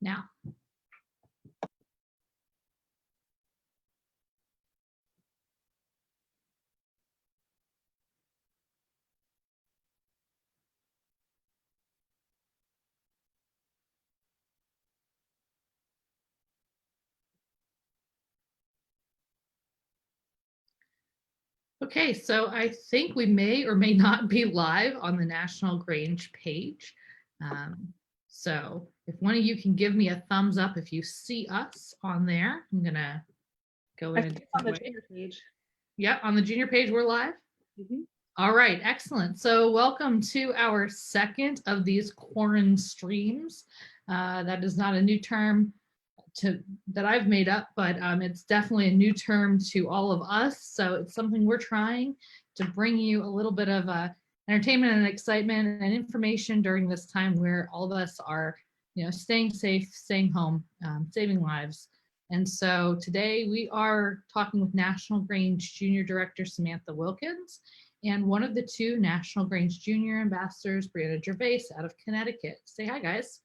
now. Okay, so I think we may or may not be live on the National Grange page. So if one of you can give me a thumbs up if you see us on there, I'm gonna go in a different way. Junior page. Yep, on the junior page, we're live. All right, excellent. So welcome to our second of these quarantine streams. That is not a new term that I've made up, but it's definitely a new term to all of us. So it's something we're trying to bring you a little bit of entertainment and excitement and information during this time where all of us are, staying safe, staying home, saving lives. And so today we are talking with National Grange Junior Director Samantha Wilkins and one of the two National Grange Junior Ambassadors, Briannas Gervais out of Connecticut. Say hi, guys.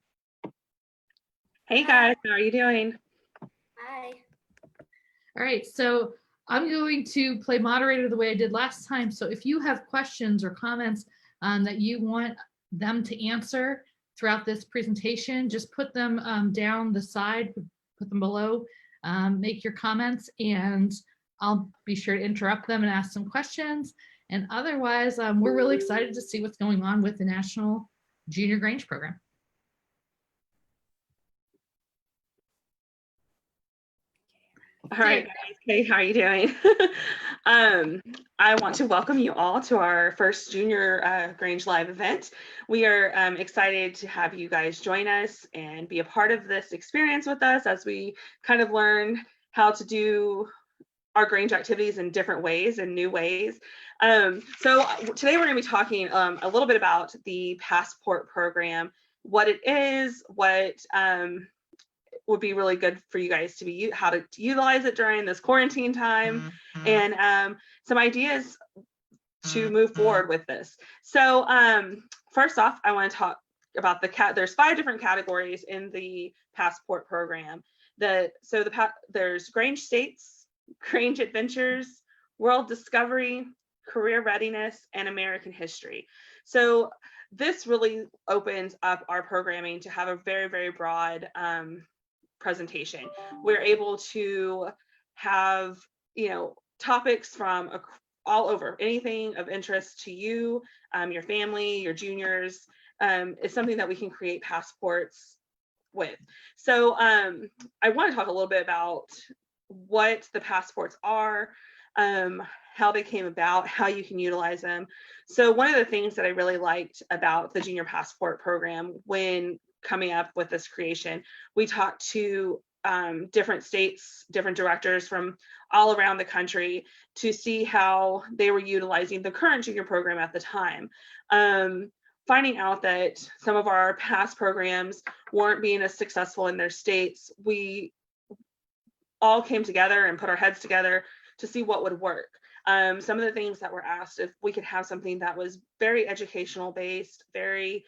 Hey guys, how are you doing? Hi. All right, so I'm going to play moderator the way I did last time. So if you have questions or comments that you want them to answer throughout this presentation, just put them down the side, put them below, make your comments, and I'll be sure to interrupt them and ask some questions. And otherwise, we're really excited to see what's going on with the National Junior Grange program. All right, guys. Hey, how are you doing? I want to welcome you all to our first Junior Grange Live event. We are excited to have you guys join us and be a part of this experience with us as we kind of learn how to do our Grange activities in different ways and new ways. So today we're going to be talking a little bit about the Passport program, what it is, what would be really good for you guys to be, how to utilize it during this quarantine time, and some ideas to move forward with this. So first off, I want to talk about there's 5 different categories in the Passport program. There's Grange States, Grange Adventures, World Discovery, Career Readiness, and American History. So this really opens up our programming to have a very, very broad presentation. We're able to have, topics from all over, anything of interest to you, your family, your juniors. It's something that we can create passports with. So I want to talk a little bit about what the passports are, how they came about, how you can utilize them. So one of the things that I really liked about the Junior Passport program when coming up with this creation, we talked to different states, different directors from all around the country to see how they were utilizing the current junior program at the time. Finding out that some of our past programs weren't being as successful in their states, we all came together and put our heads together to see what would work. Some of the things that were asked, if we could have something that was very educational based, very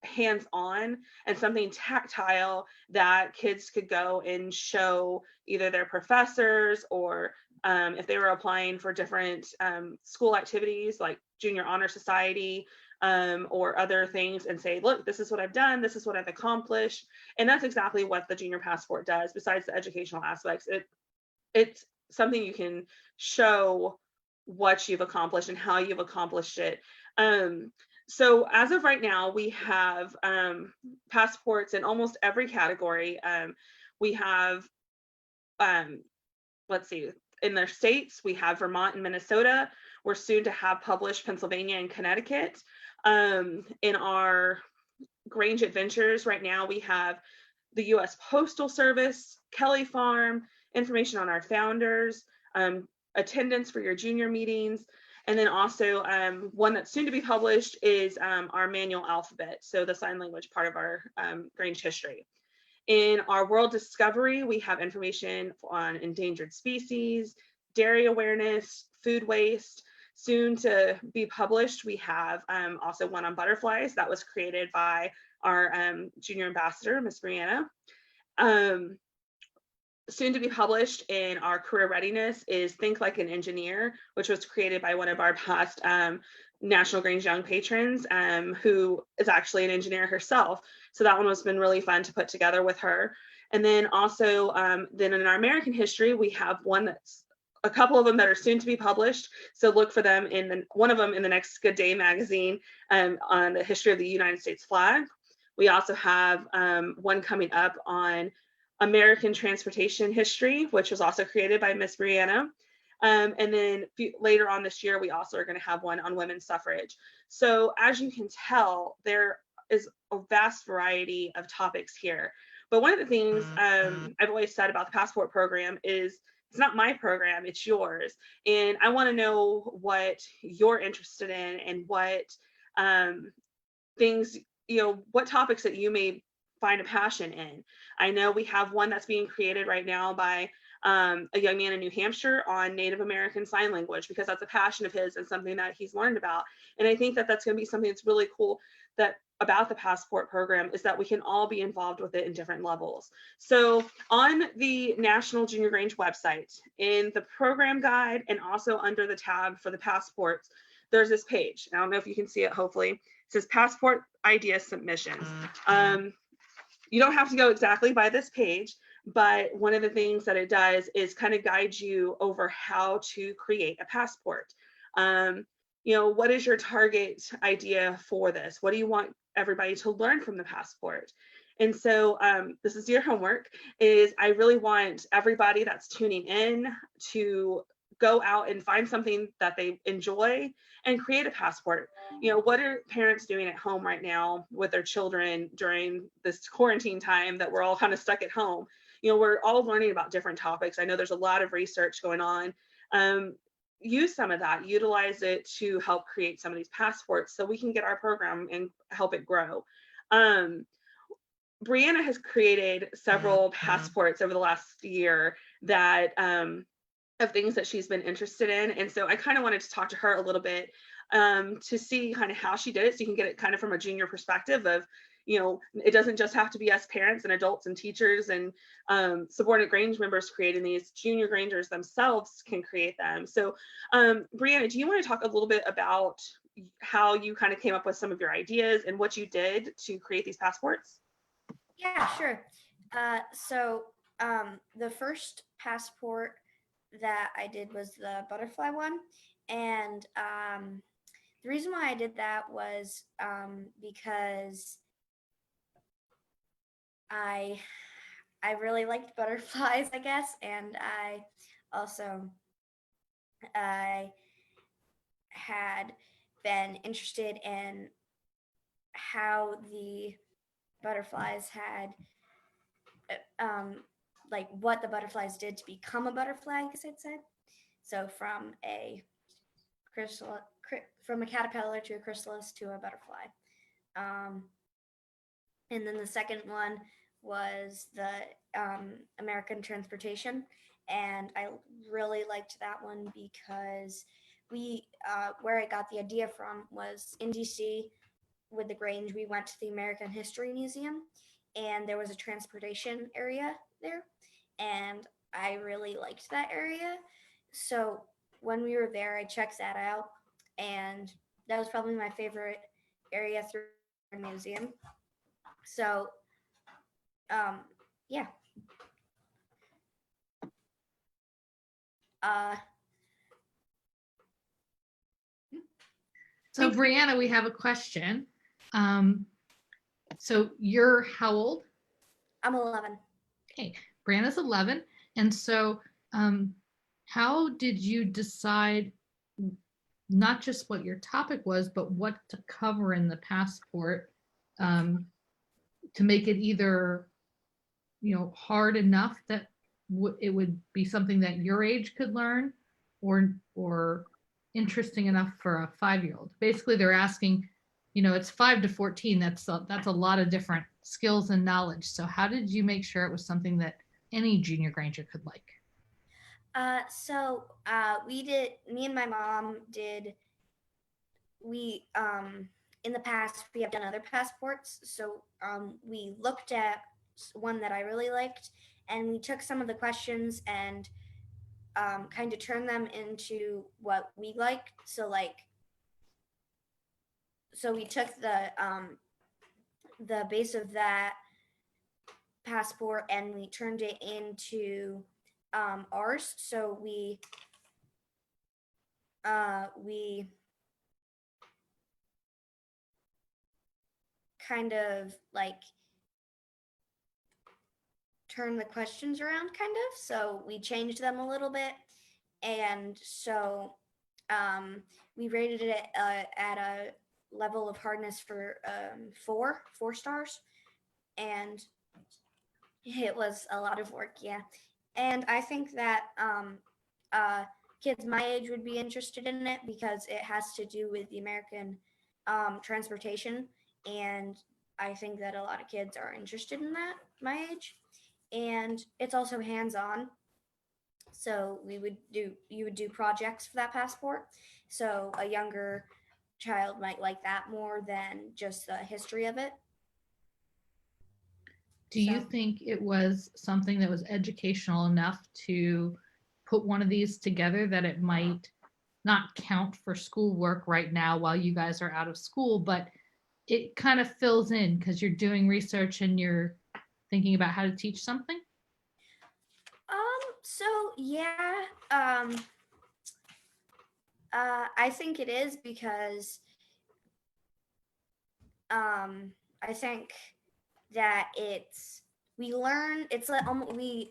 hands-on, and something tactile that kids could go and show either their professors or if they were applying for different school activities like Junior Honor Society or other things, and say, look, this is what I've done, this is what I've accomplished. And that's exactly what the Junior Passport does. Besides the educational aspects, it's something you can show what you've accomplished and how you've accomplished it. So as of right now, we have passports in almost every category. We have, let's see, in their states, we have Vermont and Minnesota. We're soon to have published Pennsylvania and Connecticut. In our Grange Adventures right now, we have the U.S. Postal Service, Kelly Farm, information on our founders, attendance for your junior meetings. And then also one that's soon to be published is our manual alphabet, so the sign language part of our Grange history. In our World Discovery, we have information on endangered species, dairy awareness, food waste. Soon to be published, we have also one on butterflies that was created by our junior ambassador, Miss Brianna. Soon to be published in our career readiness is Think Like an Engineer, which was created by one of our past National Grange Young patrons, who is actually an engineer herself. So that one has been really fun to put together with her. And then also, then in our American history, we have one that's a couple of them that are soon to be published. So look for them in one of them in the next Good Day magazine on the history of the United States flag. We also have one coming up on American transportation history, which was also created by Miss Brianna. And then later on this year, we also are going to have one on women's suffrage. So as you can tell, there is a vast variety of topics here. But one of the things I've always said about the passport program is it's not my program, it's yours. And I want to know what you're interested in and what things, what topics that you may find a passion in. I know we have one that's being created right now by a young man in New Hampshire on Native American Sign Language, because that's a passion of his and something that he's learned about. And I think that that's going to be something that's really cool about the passport program, is that we can all be involved with it in different levels. So on the National Junior Grange website, in the program guide and also under the tab for the passports, there's this page. I don't know if you can see it, hopefully. It says passport idea submissions. You don't have to go exactly by this page, but one of the things that it does is kind of guide you over how to create a passport. What is your target idea for this? What do you want everybody to learn from the passport? And so this is your homework, is I really want everybody that's tuning in to go out and find something that they enjoy and create a passport. What are parents doing at home right now with their children during this quarantine time that we're all kind of stuck at home? We're all learning about different topics. I know there's a lot of research going on. Use some of that, utilize it to help create some of these passports so we can get our program and help it grow. Brianna has created several passports over the last year that of things that she's been interested in. And so I kind of wanted to talk to her a little bit to see kind of how she did it, so you can get it kind of from a junior perspective of, it doesn't just have to be us parents and adults and teachers and subordinate Grange members creating these. Junior Grangers themselves can create them. So Brianna, do you want to talk a little bit about how you kind of came up with some of your ideas and what you did to create these passports? Yeah, sure. So the first passport that I did was the butterfly one. And the reason why I did that was because I really liked butterflies, I guess. And I had been interested in how the butterflies had like what the butterflies did to become a butterfly, I guess I'd said. So from a caterpillar to a chrysalis to a butterfly. And then the second one was the American transportation. And I really liked that one because where I got the idea from was in DC with the Grange. We went to the American History Museum, and there was a transportation area there, and I really liked that area. So when we were there, I checked that out, and that was probably my favorite area through the museum. So yeah. So Brianna, we have a question. So you're how old? I'm 11. Okay, Brianna's 11. And so how did you decide not just what your topic was, but what to cover in the passport to make it either, hard enough that it would be something that your age could learn, or interesting enough for a 5-year-old? Basically, they're asking, it's 5 to 14. That's a lot of different skills and knowledge. So how did you make sure it was something that any junior Granger could like? Me and my mom did, we in the past we have done other passports. So we looked at one that I really liked, and we took some of the questions and kind of turned them into what we liked. So we took the base of that passport and we turned it into ours. So we kind of like turn the questions around, kind of. So we changed them a little bit, and so we rated it at a level of hardness for 4 stars, and it was a lot of work, yeah. And I think that kids my age would be interested in it because it has to do with the American transportation, and I think that a lot of kids are interested in that my age. And it's also hands-on, so you would do projects for that passport. So a younger child might like that more than just the history of it. Do you think it was something that was educational enough to put one of these together that it might not count for schoolwork right now while you guys are out of school, but it kind of fills in because you're doing research and you're thinking about how to teach something? So yeah, I think it is because I think that we learn it's like we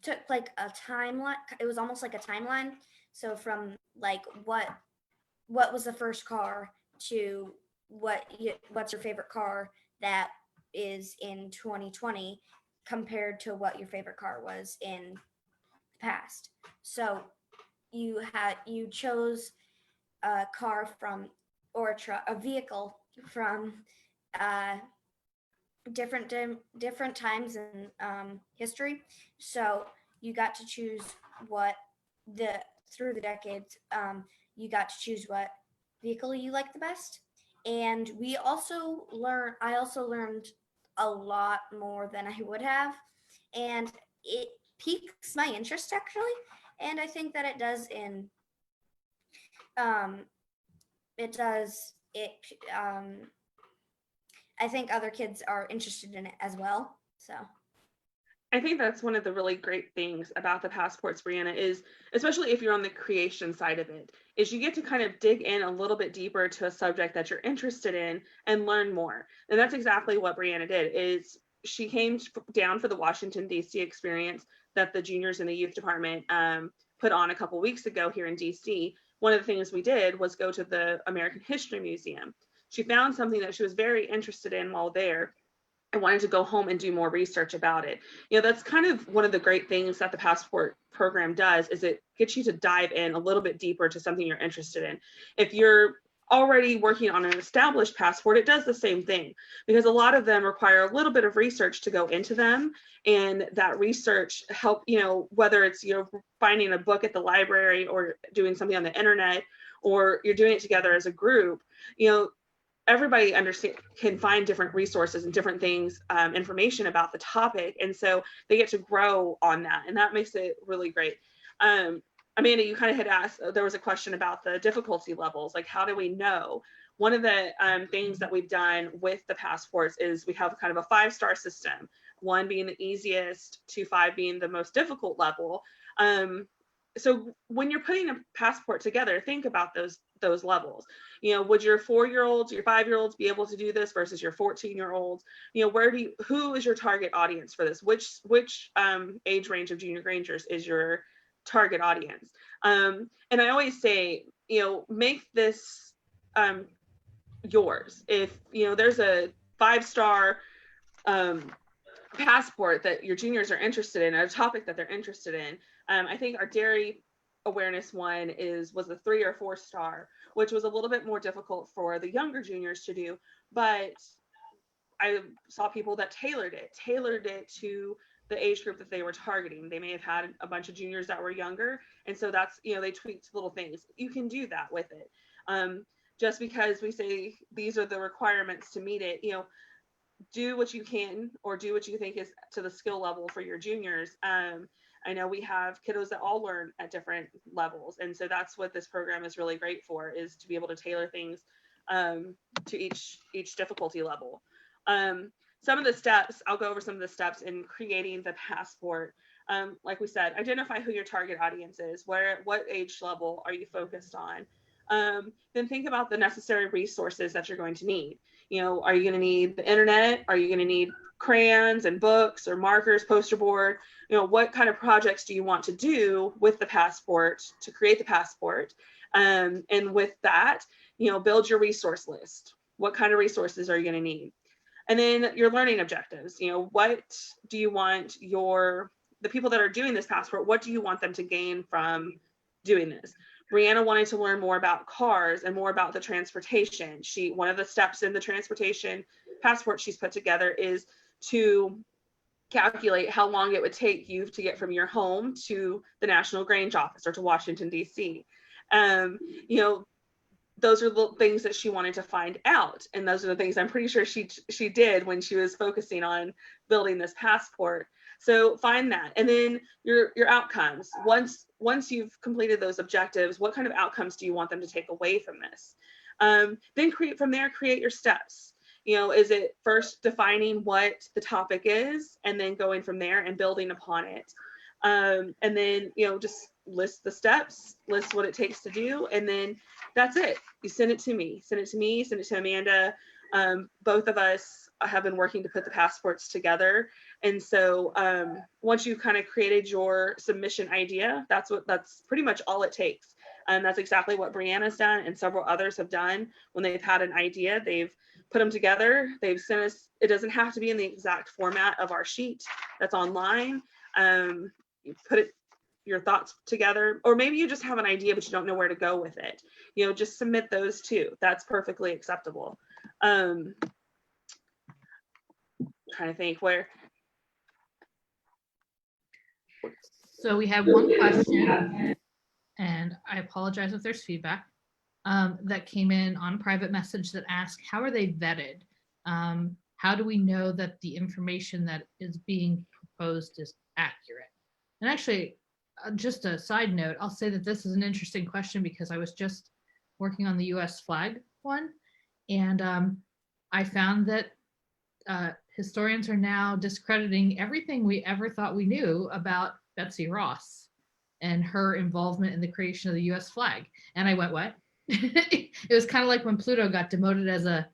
took like a timeline. It was almost like a timeline. So from like what was the first car to what's your favorite car that is in 2020 compared to what your favorite car was in the past. So you chose a car from or a vehicle from uh, different times in history. So you got to choose what through the decades you got to choose what vehicle you like the best. And I also learned a lot more than I would have, and it piques my interest actually. And I think that it does in it does it I think other kids are interested in it as well. So I think that's one of the really great things about the passports, Brianna, is especially if you're on the creation side of it, is you get to kind of dig in a little bit deeper to a subject that you're interested in and learn more. And that's exactly what Brianna did. Is she came down for the Washington, D.C. experience that the juniors in the youth department put on a couple weeks ago here in D.C. One of the things we did was go to the American History Museum. She found something that she was very interested in while there. I wanted to go home and do more research about it. You know, that's kind of one of the great things that the passport program does, is it gets you to dive in a little bit deeper to something you're interested in. If you're already working on an established passport, it does the same thing, because a lot of them require a little bit of research to go into them. And that research help, you know, whether it's, you know, finding a book at the library or doing something on the internet, or you're doing it together as a group, you know, everybody can find different resources and different things, information about the topic. And so they get to grow on that. And that makes it really great. Amanda, you kind of had asked, there was a question about the difficulty levels, like how do we know? One of the things that we've done with the passports is we have kind of a 5-star system, 1 being the easiest to 5 being the most difficult level. So when you're putting a passport together, think about those levels. You know, would your 4-year-olds, your 5-year-olds be able to do this versus your 14-year-olds? You know, who is your target audience for this? Which age range of junior Grangers is your target audience? And I always say, you know, make this yours. If, you know, there's a 5-star passport that your juniors are interested in, a topic that they're interested in. I think our dairy awareness one was a 3 or 4-star, which was a little bit more difficult for the younger juniors to do, but I saw people that tailored it to the age group that they were targeting. They may have had a bunch of juniors that were younger, and so that's, you know, they tweaked little things. You can do that with it. just because we say these are the requirements to meet it, you know, do what you can or do what you think is to the skill level for your juniors. I know we have kiddos that all learn at different levels. And so that's what this program is really great for, is to be able to tailor things to each difficulty level. Some of the steps, I'll go over some of the steps in creating the passport. Like we said, identify who your target audience is, what age level are you focused on? Then think about the necessary resources that you're going to need. You know, are you going to need the internet? Are you going to need crayons and books or markers, poster board? You know, what kind of projects do you want to do with the passport to create the passport? And with that, you know, build your resource list. What kind of resources are you going to need? And then your learning objectives. You know, what do you want the people that are doing this passport, what do you want them to gain from doing this? Brianna wanted to learn more about cars and more about the transportation. One of the steps in the transportation passport she's put together is to calculate how long it would take you to get from your home to the National Grange office or to Washington, D.C. You know, those are the things that she wanted to find out. And those are the things I'm pretty sure she did when she was focusing on building this passport. So find that. And then your outcomes. Once you've completed those objectives, what kind of outcomes do you want them to take away from this? Then create your steps. You know, is it first defining what the topic is and then going from there and building upon it? And then, you know, just list the steps, list what it takes to do, and then that's it. You send it to me, send it to Amanda. Both of us have been working to put the passports together. And so once you kind of created your submission idea, that's pretty much all it takes. And that's exactly what Brianna's done and several others have done. When they've had an idea, they've put them together, they've sent us, it doesn't have to be in the exact format of our sheet that's online. You put your thoughts together, or maybe you just have an idea but you don't know where to go with it. You know, just submit those too. That's perfectly acceptable. Trying to think where. So we have one question, and I apologize if there's feedback, that came in on private message that asked, how are they vetted? How do we know that the information that is being proposed is accurate? And actually, just a side note, I'll say that this is an interesting question because I was just working on the US flag one, and I found that historians are now discrediting everything we ever thought we knew about Betsy Ross and her involvement in the creation of the US flag. And I went, what? It was kind of like when Pluto got demoted as a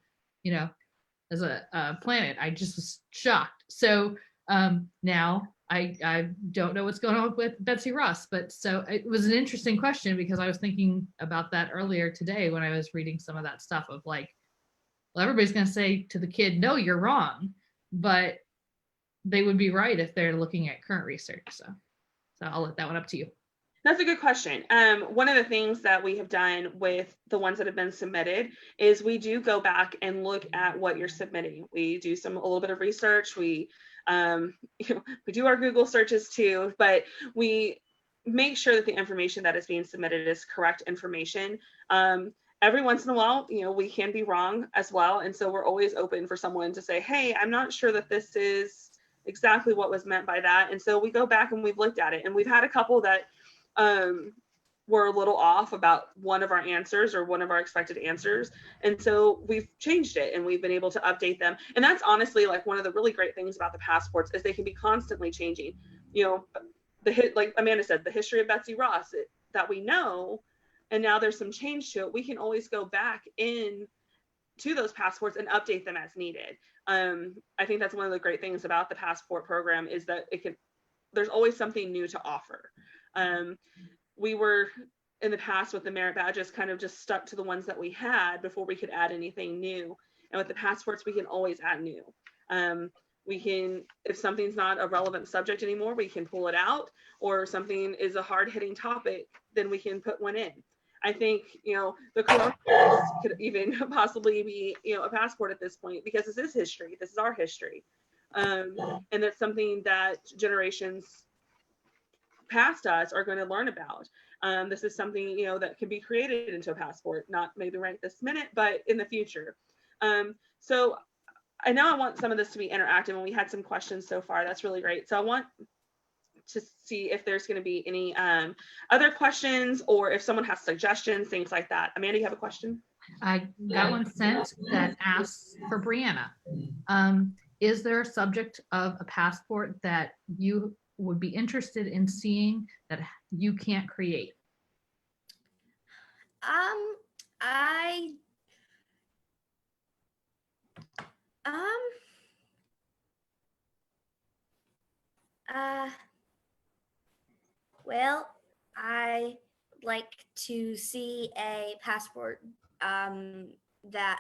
planet. I just was shocked. So now I don't know what's going on with Betsy Ross, but so it was an interesting question because I was thinking about that earlier today when I was reading some of that stuff of like, well, everybody's going to say to the kid, no, you're wrong, but they would be right if they're looking at current research. So I'll let that one up to you. That's a good question. One of the things that we have done with the ones that have been submitted is we do go back and look at what you're submitting. We do a little bit of research. We do our Google searches too, but we make sure that the information that is being submitted is correct information. Every once in a while, we can be wrong as well. And so we're always open for someone to say, hey, I'm not sure that this is exactly what was meant by that. And so we go back and we've looked at it, and we've had a couple that were a little off about one of our answers or one of our expected answers. And so we've changed it and we've been able to update them. And that's honestly like one of the really great things about the passports is they can be constantly changing. Like Amanda said, the history of Betsy Ross that we know, and now there's some change to it. We can always go back in to those passports and update them as needed. I think that's one of the great things about the passport program is that there's always something new to offer. We were in the past with the merit badges kind of just stuck to the ones that we had before we could add anything new. And with the passports, we can always add new. We can, if something's not a relevant subject anymore, we can pull it out, or something is a hard-hitting topic, then we can put one in. I think, the coronavirus could even possibly be, a passport at this point, because this is history. This is our history. And that's something that generations past us are going to learn about. This is something, you know, that can be created into a passport, not maybe right this minute, but in the future. So I know I want some of this to be interactive, and we had some questions so far. That's really great. So I want to see if there's going to be any other questions, or if someone has suggestions, things like that. Amanda, you have a question? I got one sent that asks for Brianna. Is there a subject of a passport that you would be interested in seeing that you can't create? I well, I like to see a passport that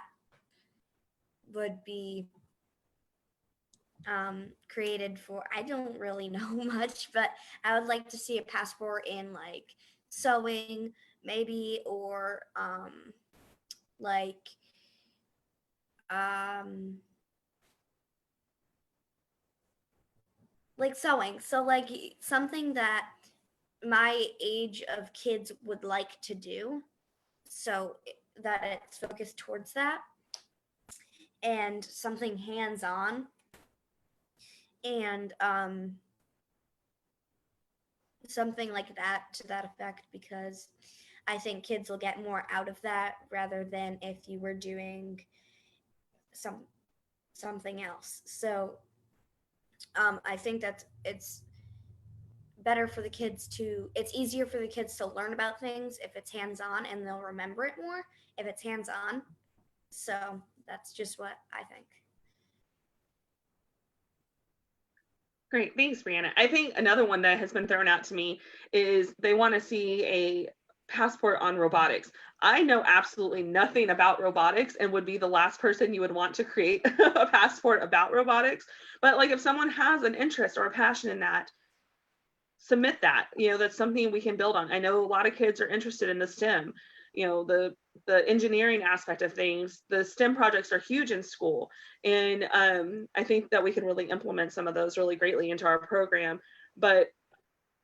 would be created for, I don't really know much, but I would like to see a passport in like sewing maybe, or like sewing. So like something that my age of kids would like to do, so that it's focused towards that, and something hands-on, and something like that, to that effect, because I think kids will get more out of that rather than if you were doing something else. So I think that it's better for the kids to, it's easier for the kids to learn about things if it's hands-on, and they'll remember it more if it's hands-on. So that's just what I think. Great, thanks, Brianna. I think another one that has been thrown out to me is they want to see a passport on robotics. I know absolutely nothing about robotics and would be the last person you would want to create a passport about robotics. But like, if someone has an interest or a passion in that, submit that. You know, that's something we can build on. I know a lot of kids are interested in the STEM, you know, the engineering aspect of things. The STEM projects are huge in school, and I think that we can really implement some of those really greatly into our program. But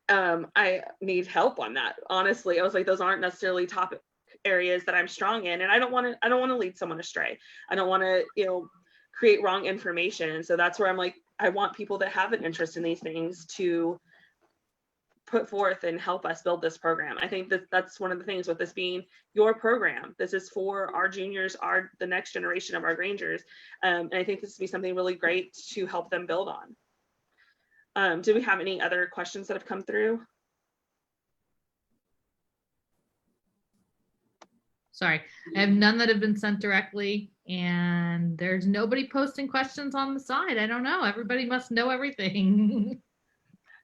I need help on that. Honestly, I was like, those aren't necessarily topic areas that I'm strong in, and I don't want to lead someone astray. I don't want to, you know, create wrong information. And so that's where I'm like, I want people that have an interest in these things to put forth and help us build this program. I think that that's one of the things with this being your program. This is for our juniors, the next generation of our Grangers. And I think this would be something really great to help them build on. Do we have any other questions that have come through? Sorry, I have none that have been sent directly, and there's nobody posting questions on the side. I don't know. Everybody must know everything.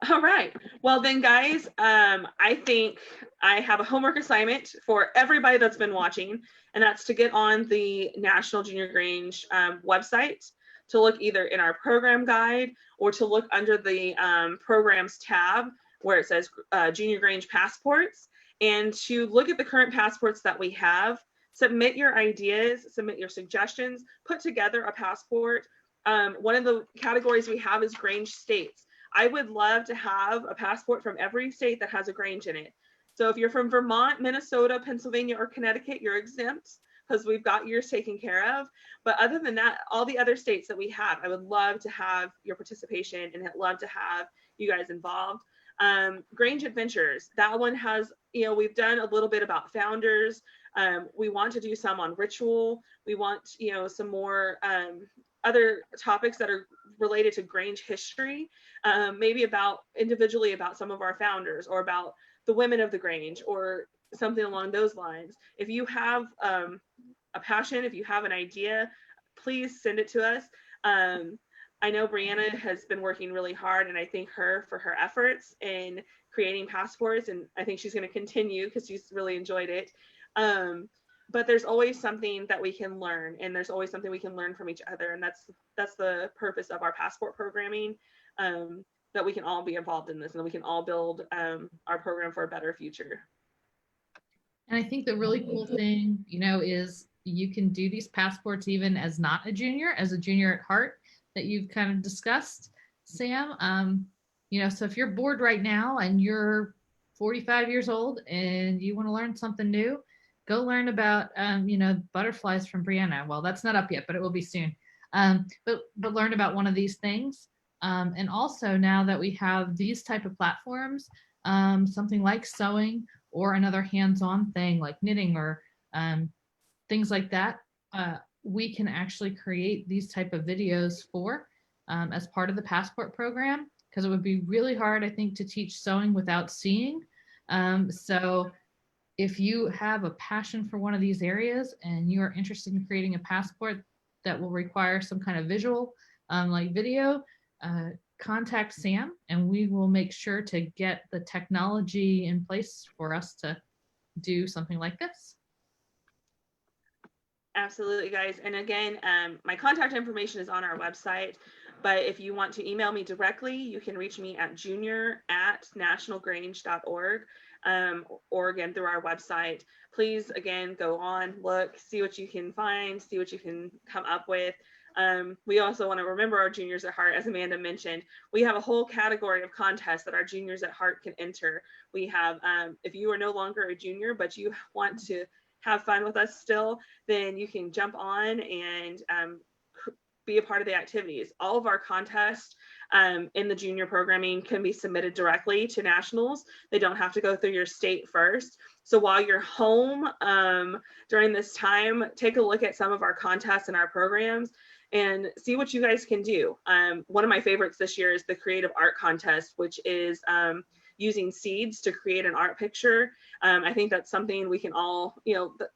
All right. Well then, guys, I think I have a homework assignment for everybody that's been watching, and that's to get on the National Junior Grange website, to look either in our program guide or to look under the programs tab where it says Junior Grange Passports, and to look at the current passports that we have. Submit your ideas, submit your suggestions, put together a passport. One of the categories we have is Grange states. I would love to have a passport from every state that has a Grange in it. So if you're from Vermont, Minnesota, Pennsylvania, or Connecticut, you're exempt because we've got yours taken care of. But other than that, all the other states that we have, I would love to have your participation and I'd love to have you guys involved. Grange Adventures, that one has, you know, we've done a little bit about founders. We want to do some on ritual. We want, you know, some more other topics that are related to Grange history, maybe about individually about some of our founders, or about the women of the Grange, or something along those lines. If you have a passion, if you have an idea, please send it to us. I know Brianna has been working really hard, and I thank her for her efforts in creating passports, and I think she's going to continue because she's really enjoyed it. But there's always something that we can learn, and there's always something we can learn from each other, and that's the purpose of our passport programming, that we can all be involved in this, and we can all build our program for a better future. And I think the really cool thing, you know, is you can do these passports even as not a junior, as a junior at heart, that you've kind of discussed, Sam. You know, so if you're bored right now and you're 45 years old and you want to learn something new, go learn about, butterflies from Brianna. Well, that's not up yet, but it will be soon. But learn about one of these things. And also now that we have these type of platforms, something like sewing or another hands-on thing like knitting or things like that, we can actually create these type of videos for as part of the Passport program, because it would be really hard, I think, to teach sewing without seeing. So if you have a passion for one of these areas and you are interested in creating a passport that will require some kind of visual, like video, contact Sam and we will make sure to get the technology in place for us to do something like this. Absolutely, guys. And again, my contact information is on our website, but if you want to email me directly, you can reach me at junior@nationalgrange.org, or again, through our website. Please, again, go on, look, see what you can find, see what you can come up with. We also want to remember our juniors at heart. As Amanda mentioned, we have a whole category of contests that our juniors at heart can enter. We have, if you are no longer a junior, but you want to have fun with us still, then you can jump on and be a part of the activities. All of our contests in the junior programming can be submitted directly to nationals. They don't have to go through your state first. So while you're home during this time, take a look at some of our contests and our programs and see what you guys can do. One of my favorites this year is the Creative Art Contest, which is using seeds to create an art picture. I think that's something we can all,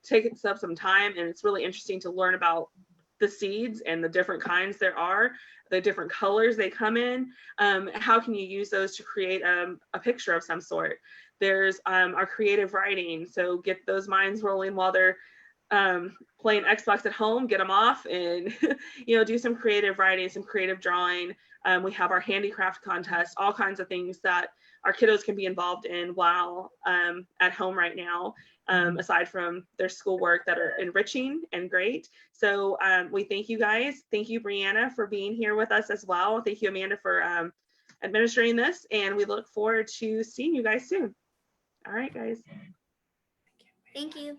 take up some time, and it's really interesting to learn about the seeds and the different kinds there are, the different colors they come in. How can you use those to create a picture of some sort? There's our creative writing. So get those minds rolling while they're playing Xbox at home, get them off and, do some creative writing, some creative drawing. We have our handicraft contest, all kinds of things that our kiddos can be involved in while at home right now, aside from their schoolwork, that are enriching and great. So we thank you guys. Thank you, Brianna, for being here with us as well. Thank you, Amanda, for administering this. And we look forward to seeing you guys soon. All right, guys. Thank you.